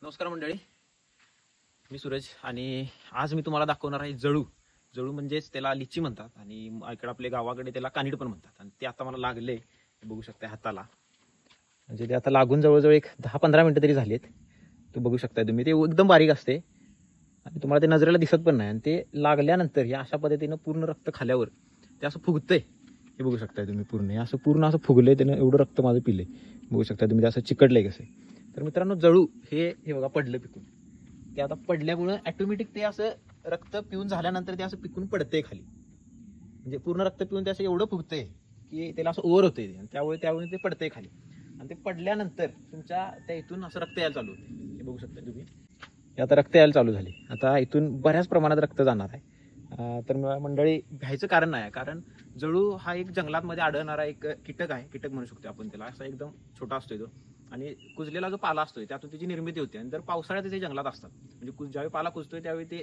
नमस्कार मंडळी, मी सूरज आणि आज मी तुम्हाला दाखवणार आहे जळू. जळू म्हणजेच त्याला लिची म्हणतात आणि इकडे आपल्या गावाकडे त्याला कानीड पण म्हणतात. आणि ते आता मला लागले, बघू शकता हाताला. म्हणजे ते आता लागून जवळजवळ एक 10-15 मिनिटं तरी झालीत. तो बघू शकताय तुम्ही, ते एकदम बारीक असते आणि तुम्हाला ते नजरेला दिसत पण नाही. आणि ते लागल्यानंतर या अशा पद्धतीनं पूर्ण रक्त खाल्यावर ते असं फुगतंय. हे बघू शकताय तुम्ही, पूर्ण असं पूर्ण फुगलंय त्यानं, एवढं रक्त माझं पिलंय. बघू शकता तुम्ही, ते असं चिकटलंय कसं. तर मित्रांनो, जळू हे बघा पडलं पिकून. ते आता पडल्यामुळं ऑटोमॅटिक ते असं रक्त पिऊन झाल्यानंतर ते असं पिकून पडतंय खाली. म्हणजे पूर्ण रक्त पिऊन ते असं एवढं फुगतंय की त्याला असं ओव्हर होतंय आणि त्यावेळी ते पडतंय खाली. आणि ते पडल्यानंतर तुमच्या त्या इथून असं रक्त यायला चालू होते. हे बघू शकता तुम्ही, आता रक्त यायला चालू झाले. आता इथून बऱ्याच प्रमाणात रक्त जाणार आहे. तर मंडळी, भ्यायचं कारण नाही, कारण जळू हा एक जंगलामध्ये आढळणारा एक कीटक आहे. कीटक म्हणू शकतो आपण त्याला. असा एकदम छोटा असतोय तो आणि कुजलेला जो पाला असतोय त्यातून त्याची निर्मिती होते. आणि जर पावसाळ्यात ते जंगलात असतात, म्हणजे ज्यावेळी पाला कुजतोय त्यावेळी ते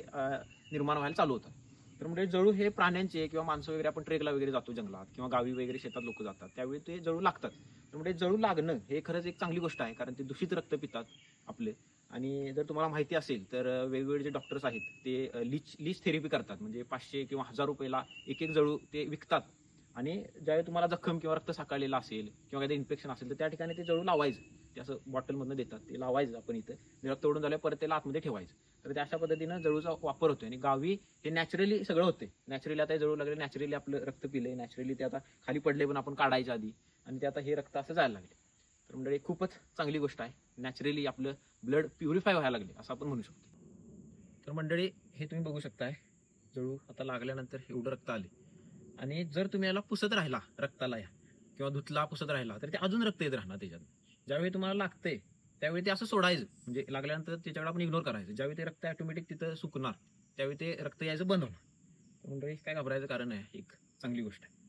निर्माण व्हायला चालू होतात. तर म्हणजे जळू हे प्राण्यांचे किंवा माणसं वगैरे, आपण ट्रेकला वगैरे जातो जंगलात किंवा गावी वगैरे शेतात लोक जातात, त्यावेळी ते जळू लागतात. तर म्हणजे जळू लागणं हे खरंच एक चांगली गोष्ट आहे, कारण ते दूषित रक्त पितात आपले. आणि जर तुम्हाला माहिती असेल तर वेगवेगळे जे डॉक्टर्स आहेत ते लीच थेरपी करतात. म्हणजे 500 किंवा 1000 रुपयाला एक जळू ते विकतात. आणि ज्यावेळी तुम्हाला जखम किंवा रक्त साकाळलेलं असेल किंवा काही इन्फेक्शन असेल तर त्या ठिकाणी ते जळू लावायचं. ते असं बॉटलमधनं देतात, ते लावायचं आपण इथं. रक्त ओढून झाल्यावर परत त्याला आतमध्ये ठेवायचं. तर ते अशा पद्धतीनं जळूचा वापर होतोय. आणि गावी हे नॅचरली सगळं होते. नॅचरली आता जळू लागले, नॅचरली आपलं रक्त पिलंय, नॅचरली ते आता खाली पडले पण आपण काढायच्या आधी, आणि ते आता हे रक्त असं जायला लागले. तर म्हणजे खूपच चांगली गोष्ट आहे. नॅचरली आपलं ब्लड प्युरिफाय व्हायला लागले असं आपण म्हणू शकतो. तर मंडळी, हे तुम्ही बघू शकताय, जळू आता लागल्यानंतर एवढं रक्त आले. आणि जर तुम्ही याला पुसत राहिला रक्ताला या किंवा धुतला पुसत राहिला तर ते अजून रक्त येत राहणार त्याच्यात. ज्यावेळी तुम्हाला लागतंय त्यावेळी ते असं सोडायचं, म्हणजे लागल्यानंतर त्याच्याकडे आपण इग्नोर करायचं. ज्यावेळी ते रक्त ऑटोमॅटिक तिथं सुकणार त्यावेळी ते रक्त यायचं बंद होणार. म्हणजे काय घाबरायचं कारण आहे, एक चांगली गोष्ट आहे.